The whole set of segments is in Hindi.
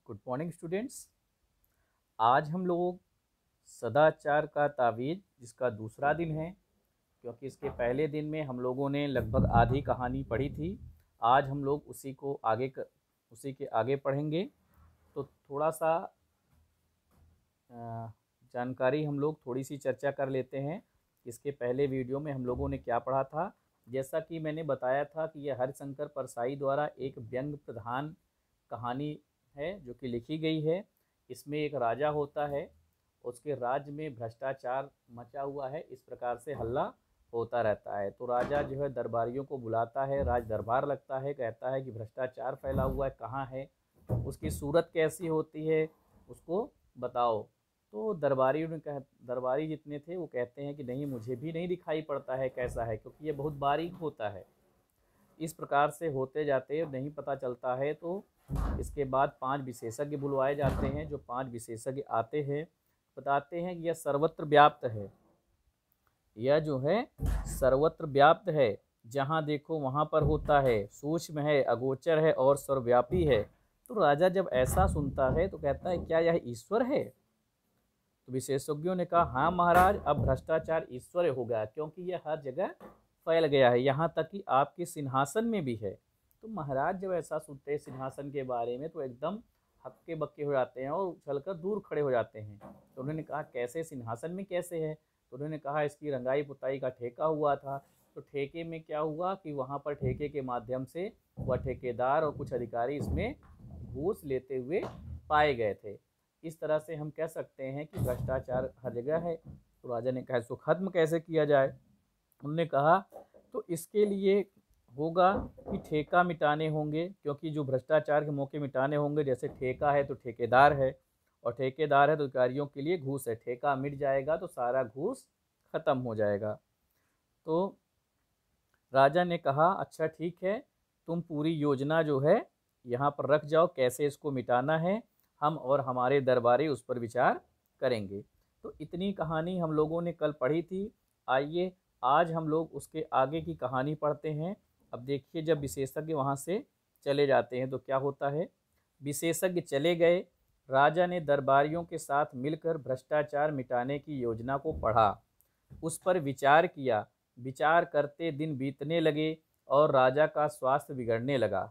Good morning students. आज हम लोग सदाचार का तावीज़ जिसका दूसरा दिन है, क्योंकि इसके पहले दिन में हम लोगों ने लगभग आधी कहानी पढ़ी थी। आज हम लोग उसी के आगे पढ़ेंगे। तो थोड़ा सा जानकारी हम लोग थोड़ी सी चर्चा कर लेते हैं। इसके पहले वीडियो में हम लोगों ने क्या पढ़ा था। जैसा कि मैंने बताया था कि यह हरिशंकर परसाई द्वारा एक व्यंग्य प्रधान कहानी है जो कि लिखी गई है। इसमें एक राजा होता है, उसके राज्य में भ्रष्टाचार मचा हुआ है, इस प्रकार से हल्ला होता रहता है। तो राजा जो है दरबारियों को बुलाता है, राज दरबार लगता है, कहता है कि भ्रष्टाचार फैला हुआ है, कहाँ है, उसकी सूरत कैसी होती है, उसको बताओ। तो दरबारी जितने थे वो कहते हैं कि नहीं, मुझे भी नहीं दिखाई पड़ता है कैसा है, क्योंकि ये बहुत बारीक होता है। इस प्रकार से होते जाते नहीं पता चलता है। तो इसके बाद 5 विशेषज्ञ बुलवाए जाते हैं। जो 5 विशेषज्ञ आते हैं, बताते हैं कि यह सर्वत्र व्याप्त है, यह जो है सर्वत्र व्याप्त है, जहाँ देखो वहाँ पर होता है, सूक्ष्म है, अगोचर है और सर्वव्यापी है। तो राजा जब ऐसा सुनता है तो कहता है, क्या यह ईश्वर है? तो विशेषज्ञों ने कहा, हाँ महाराज, अब भ्रष्टाचार ईश्वर हो गया, क्योंकि यह हर जगह फैल गया है, यहाँ तक कि आपके सिंहासन में भी है। तो महाराज जब ऐसा सुनते हैं सिंहासन के बारे में तो एकदम हक्के बक्के हो जाते हैं और उछलकर दूर खड़े हो जाते हैं। तो उन्होंने कहा, कैसे सिंहासन में कैसे है? तो उन्होंने कहा, इसकी रंगाई पुताई का ठेका हुआ था। तो ठेके में क्या हुआ कि वहाँ पर ठेके के माध्यम से वह ठेकेदार और कुछ अधिकारी इसमें घूस लेते हुए पाए गए थे। इस तरह से हम कह सकते हैं कि भ्रष्टाचार हर जगह है। तो राजा ने कहा, इसको खत्म कैसे किया जाए? उन्होंने कहा, तो इसके लिए होगा कि ठेका मिटाने होंगे, क्योंकि जो भ्रष्टाचार के मौके मिटाने होंगे, जैसे ठेका है तो ठेकेदार है, और ठेकेदार है तो अधिकारियों के लिए घूस है। ठेका मिट जाएगा तो सारा घूस खत्म हो जाएगा। तो राजा ने कहा, अच्छा ठीक है, तुम पूरी योजना जो है यहाँ पर रख जाओ, कैसे इसको मिटाना है, हम और हमारे दरबारी उस पर विचार करेंगे। तो इतनी कहानी हम लोगों ने कल पढ़ी थी। आइए आज हम लोग उसके आगे की कहानी पढ़ते हैं। अब देखिए, जब विशेषज्ञ वहाँ से चले जाते हैं तो क्या होता है। विशेषज्ञ चले गए, राजा ने दरबारियों के साथ मिलकर भ्रष्टाचार मिटाने की योजना को पढ़ा, उस पर विचार किया। विचार करते दिन बीतने लगे और राजा का स्वास्थ्य बिगड़ने लगा।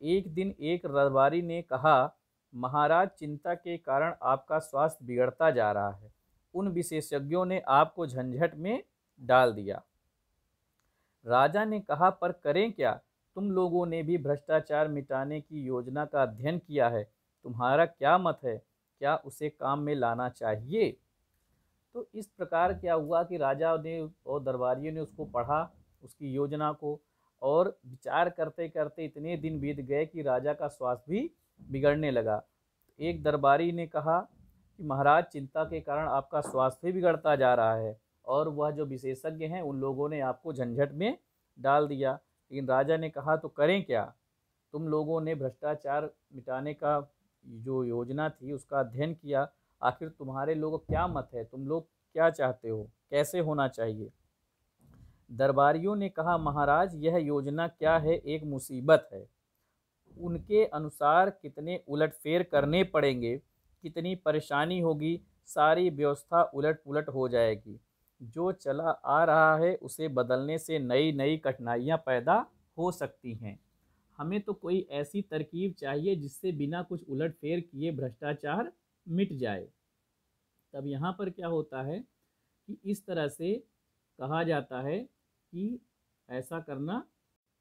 एक दिन एक दरबारी ने कहा, महाराज, चिंता के कारण आपका स्वास्थ्य बिगड़ता जा रहा है। उन विशेषज्ञों ने आपको झंझट में डाल दिया। राजा ने कहा, पर करें क्या? तुम लोगों ने भी भ्रष्टाचार मिटाने की योजना का अध्ययन किया है, तुम्हारा क्या मत है? क्या उसे काम में लाना चाहिए? तो इस प्रकार क्या हुआ कि राजा ने और दरबारियों ने उसको पढ़ा, उसकी योजना को, और विचार करते करते इतने दिन बीत गए कि राजा का स्वास्थ्य भी बिगड़ने लगा। एक दरबारी ने कहा कि महाराज, चिंता के कारण आपका स्वास्थ्य भी बिगड़ता जा रहा है, और वह जो विशेषज्ञ हैं उन लोगों ने आपको झंझट में डाल दिया। लेकिन राजा ने कहा, तो करें क्या? तुम लोगों ने भ्रष्टाचार मिटाने का जो योजना थी उसका अध्ययन किया, आखिर तुम्हारे लोगों का क्या मत है? तुम लोग क्या चाहते हो, कैसे होना चाहिए? दरबारियों ने कहा, महाराज, यह योजना क्या है, एक मुसीबत है। उनके अनुसार कितने उलटफेर करने पड़ेंगे, कितनी परेशानी होगी, सारी व्यवस्था उलट पुलट हो जाएगी। जो चला आ रहा है उसे बदलने से नई नई कठिनाइयाँ पैदा हो सकती हैं। हमें तो कोई ऐसी तरकीब चाहिए जिससे बिना कुछ उलटफेर किए भ्रष्टाचार मिट जाए। तब यहाँ पर क्या होता है कि इस तरह से कहा जाता है कि ऐसा करना।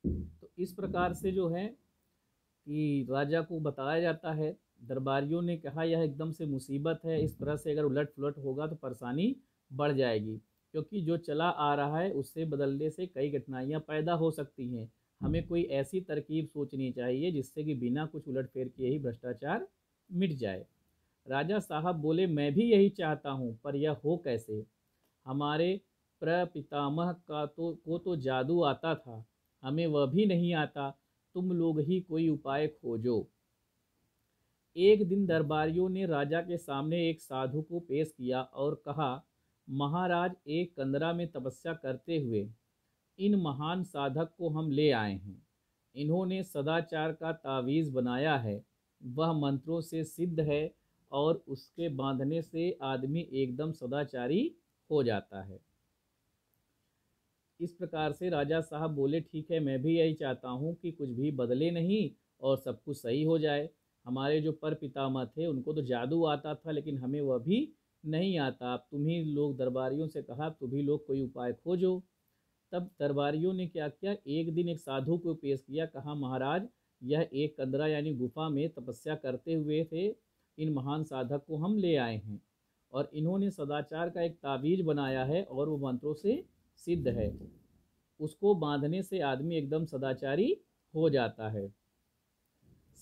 तो इस प्रकार से जो है कि राजा को बताया जाता है। दरबारियों ने कहा, यह एकदम से मुसीबत है, इस तरह से अगर उलट पुलट होगा तो परेशानी बढ़ जाएगी, क्योंकि जो चला आ रहा है उससे बदलने से कई कठिनाइयाँ पैदा हो सकती हैं। हमें कोई ऐसी तरकीब सोचनी चाहिए जिससे कि बिना कुछ उलटफेर किए ही भ्रष्टाचार मिट जाए। राजा साहब बोले, मैं भी यही चाहता हूँ, पर यह हो कैसे? हमारे प्रपितामह को तो जादू आता था, हमें वह भी नहीं आता, तुम लोग ही कोई उपाय खोजो। एक दिन दरबारियों ने राजा के सामने एक साधु को पेश किया और कहा, महाराज, एक कंदरा में तपस्या करते हुए इन महान साधक को हम ले आए हैं। इन्होंने सदाचार का तावीज़ बनाया है। वह मंत्रों से सिद्ध है और उसके बांधने से आदमी एकदम सदाचारी हो जाता है। इस प्रकार से राजा साहब बोले, ठीक है, मैं भी यही चाहता हूँ कि कुछ भी बदले नहीं और सब कुछ सही हो जाए। हमारे जो पर पितामह थे उनको तो जादू आता था, लेकिन हमें वह भी नहीं आता। अब तुम्ही लोग दरबारियों से कहा, तुम्ही लोग कोई उपाय खोजो। तब दरबारियों ने क्या किया, एक दिन एक साधु को पेश किया। कहा, महाराज, यह एक कंदरा यानी गुफा में तपस्या करते हुए थे। इन महान साधक को हम ले आए हैं और इन्होंने सदाचार का एक तावीज बनाया है और वो मंत्रों से सिद्ध है। उसको बांधने से आदमी एकदम सदाचारी हो जाता है।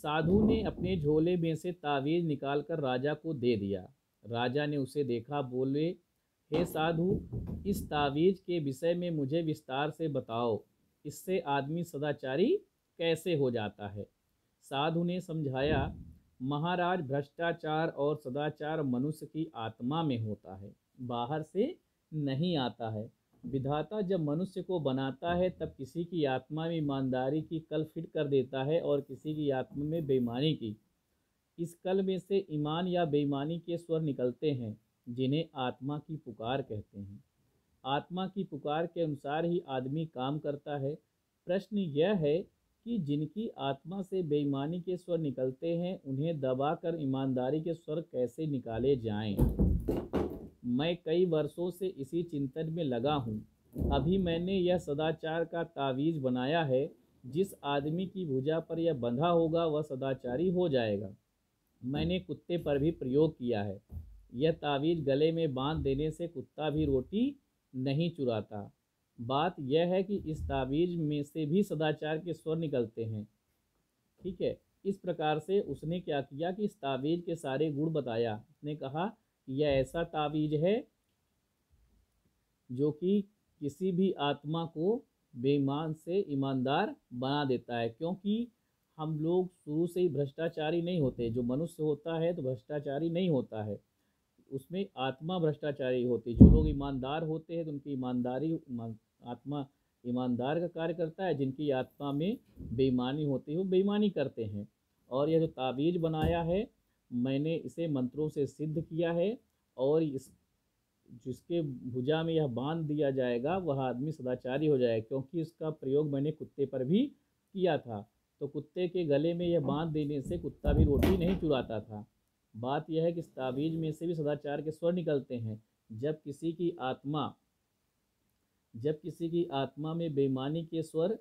साधु ने अपने झोले में से तावीज निकालकर राजा को दे दिया। राजा ने उसे देखा, बोले, हे साधु, इस तावीज के विषय में मुझे विस्तार से बताओ। इससे आदमी सदाचारी कैसे हो जाता है? साधु ने समझाया, महाराज, भ्रष्टाचार और सदाचार मनुष्य की आत्मा में होता है, बाहर से नहीं आता है। विधाता जब मनुष्य को बनाता है तब किसी की आत्मा में ईमानदारी की कल फिट कर देता है और किसी की आत्मा में बेईमानी की। इस कल में से ईमान या बेईमानी के स्वर निकलते हैं, जिन्हें आत्मा की पुकार कहते हैं। आत्मा की पुकार के अनुसार ही आदमी काम करता है। प्रश्न यह है कि जिनकी आत्मा से बेईमानी के स्वर निकलते हैं, उन्हें दबाकर ईमानदारी के स्वर कैसे निकाले जाएं? मैं कई वर्षों से इसी चिंतन में लगा हूँ। अभी मैंने यह सदाचार का तावीज़ बनाया है। जिस आदमी की भुजा पर यह बंधा होगा वह सदाचारी हो जाएगा। मैंने कुत्ते पर भी प्रयोग किया है। यह तावीज़ गले में बांध देने से कुत्ता भी रोटी नहीं चुराता। बात यह है कि इस तावीज़ में से भी सदाचार के स्वर निकलते हैं। ठीक है। इस प्रकार से उसने क्या किया कि इस तावीज़ के सारे गुण बताया। उसने कहा, यह ऐसा तावीज़ है जो कि किसी भी आत्मा को बेईमान से ईमानदार बना देता है। क्योंकि हम लोग शुरू से ही भ्रष्टाचारी नहीं होते। जो मनुष्य होता है तो भ्रष्टाचारी नहीं होता है, उसमें आत्मा भ्रष्टाचारी होती है। जो लोग ईमानदार होते हैं तो उनकी आत्मा ईमानदार का कार्य करता है। जिनकी आत्मा में बेईमानी होती है वो बेईमानी करते हैं। और यह जो तावीज़ बनाया है, मैंने इसे मंत्रों से सिद्ध किया है और इस जिसके भुजा में यह बांध दिया जाएगा वह आदमी सदाचारी हो जाएगा। क्योंकि इसका प्रयोग मैंने कुत्ते पर भी किया था, तो कुत्ते के गले में यह बांध देने से कुत्ता भी रोटी नहीं चुराता था। बात यह है कि इस तावीज़ में से भी सदाचार के स्वर निकलते हैं। जब किसी की आत्मा में बेईमानी के स्वर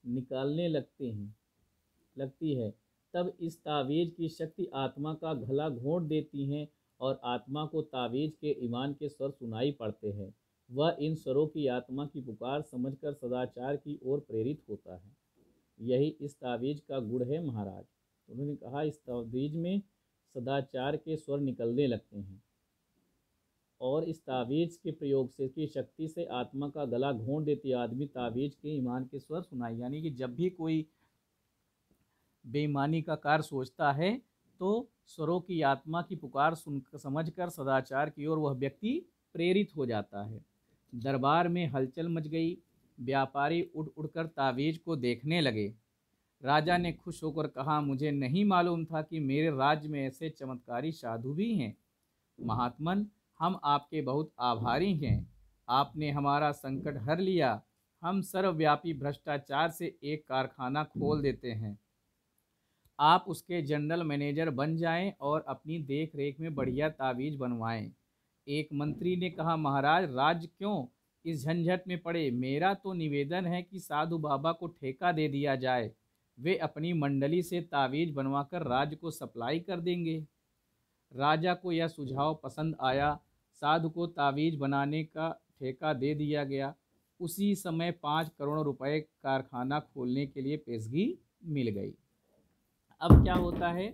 निकालने लगती है, तब इस तावीज़ की शक्ति आत्मा का गला घोंट देती हैं और आत्मा को तावीज़ के ईमान के स्वर सुनाई पड़ते हैं। वह इन स्वरों की आत्मा की पुकार समझकर सदाचार की ओर प्रेरित होता है। यही इस तावीज़ का गुण है महाराज। उन्होंने कहा, इस तावीज़ में सदाचार के स्वर निकलने लगते हैं और इस तावीज़ के प्रयोग से की शक्ति से आत्मा का गला घोंट देती है। आदमी तावीज़ के ईमान के स्वर सुनाई, यानी कि जब भी कोई बेईमानी का कार्य सोचता है तो स्वरों की आत्मा की पुकार सुन समझकर सदाचार की ओर वह व्यक्ति प्रेरित हो जाता है। दरबार में हलचल मच गई। व्यापारी उड़ उड़कर तावीज़ को देखने लगे। राजा ने खुश होकर कहा, मुझे नहीं मालूम था कि मेरे राज्य में ऐसे चमत्कारी साधु भी हैं। महात्मन, हम आपके बहुत आभारी हैं। आपने हमारा संकट हर लिया। हम सर्वव्यापी भ्रष्टाचार से एक कारखाना खोल देते हैं। आप उसके जनरल मैनेजर बन जाएं और अपनी देख रेख में बढ़िया तावीज़ बनवाएं। एक मंत्री ने कहा, महाराज, राज्य क्यों इस झंझट में पड़े? मेरा तो निवेदन है कि साधु बाबा को ठेका दे दिया जाए। वे अपनी मंडली से तावीज़ बनवाकर राज्य को सप्लाई कर देंगे। राजा को यह सुझाव पसंद आया। साधु को तावीज़ बनाने का ठेका दे दिया गया। उसी समय 5 करोड़ रुपए कारखाना खोलने के लिए पेशगी मिल गई। अब क्या होता है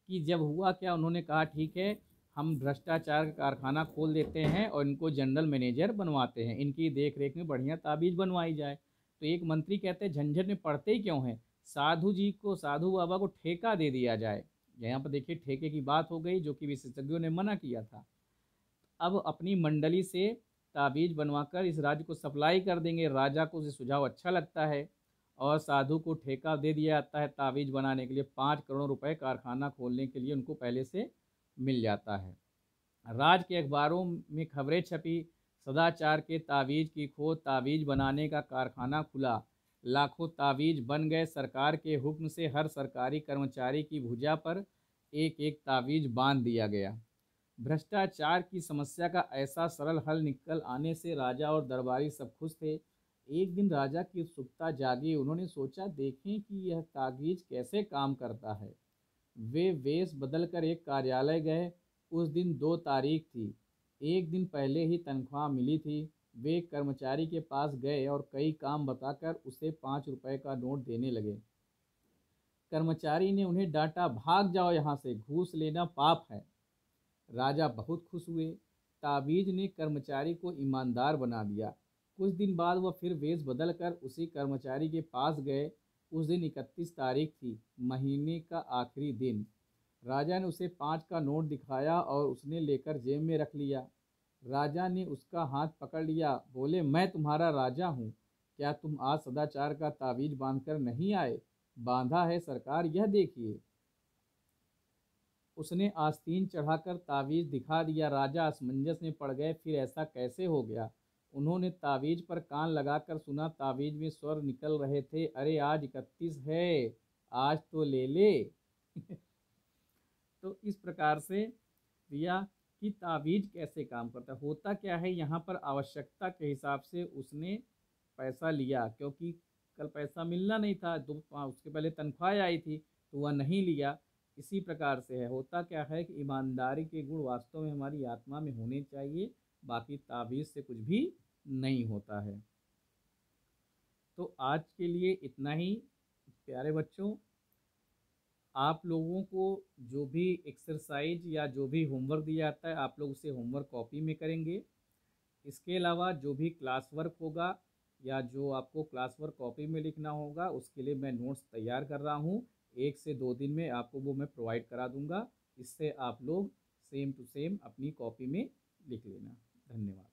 कि जब हुआ क्या, उन्होंने कहा, ठीक है, हम भ्रष्टाचार का कारखाना खोल देते हैं और इनको जनरल मैनेजर बनवाते हैं। इनकी देख रेख में बढ़िया तावीज़ बनवाई जाए। तो एक मंत्री कहते हैं, झंझट में पड़ते ही क्यों हैं, साधु बाबा को ठेका दे दिया जाए। यहाँ पर देखिए, ठेके की बात हो गई, जो कि विशेषज्ञों ने मना किया था। अब अपनी मंडली से तावीज़ बनवाकर इस राज्य को सप्लाई कर देंगे। राजा को उसे सुझाव अच्छा लगता है और साधु को ठेका दे दिया जाता है तावीज़ बनाने के लिए। 5 करोड़ रुपए कारखाना खोलने के लिए उनको पहले से मिल जाता है। राज्य के अखबारों में खबरें छपी, सदाचार के तावीज़ की खोज, तावीज़ बनाने का कारखाना खुला, लाखों तावीज़ बन गए। सरकार के हुक्म से हर सरकारी कर्मचारी की भुजा पर एक एक तावीज़ बांध दिया गया। भ्रष्टाचार की समस्या का ऐसा सरल हल निकल आने से राजा और दरबारी सब खुश थे। एक दिन राजा की उत्सुकता जागी। उन्होंने सोचा, देखें कि यह तावीज़ कैसे काम करता है। वे वेश बदलकर एक कार्यालय गए। उस दिन 2 तारीख थी। एक दिन पहले ही तनख्वाह मिली थी। वे एक कर्मचारी के पास गए और कई काम बताकर उसे 5 रुपए का नोट देने लगे। कर्मचारी ने उन्हें डांटा, भाग जाओ यहाँ से, घूस लेना पाप है। राजा बहुत खुश हुए। ताबीज ने कर्मचारी को ईमानदार बना दिया। कुछ दिन बाद वह फिर वेश बदलकर उसी कर्मचारी के पास गए। उस दिन 31 तारीख थी, महीने का आखिरी दिन। राजा ने उसे 5 का नोट दिखाया और उसने लेकर जेब में रख लिया। राजा ने उसका हाथ पकड़ लिया, बोले, मैं तुम्हारा राजा हूँ, क्या तुम आज सदाचार का तावीज बांधकर नहीं आए? बांधा है सरकार, यह देखिए। उसने आस्तीन चढ़ाकर तावीज दिखा दिया। राजा असमंजस में पड़ गए, फिर ऐसा कैसे हो गया? उन्होंने तावीज पर कान लगाकर सुना। तावीज में स्वर निकल रहे थे, अरे आज 31 है, आज तो ले ले। तो इस प्रकार से भैया कि तावीज कैसे काम करता है। होता क्या है, यहाँ पर आवश्यकता के हिसाब से उसने पैसा लिया, क्योंकि कल पैसा मिलना नहीं था, उसके पहले तनख्वाह आई थी तो वह नहीं लिया। इसी प्रकार से है। होता क्या है कि ईमानदारी के गुण वास्तव में हमारी आत्मा में होने चाहिए, बाकी ताबीज़ से कुछ भी नहीं होता है। तो आज के लिए इतना ही प्यारे बच्चों। आप लोगों को जो भी एक्सरसाइज या जो भी होमवर्क दिया जाता है, आप लोग उसे होमवर्क कॉपी में करेंगे। इसके अलावा जो भी क्लास वर्क होगा या जो आपको क्लास वर्क कॉपी में लिखना होगा, उसके लिए मैं नोट्स तैयार कर रहा हूँ। 1 से 2 दिन में आपको वो मैं प्रोवाइड करा दूँगा। इससे आप लोग सेम टू सेम अपनी कॉपी में लिख लेना। धन्यवाद।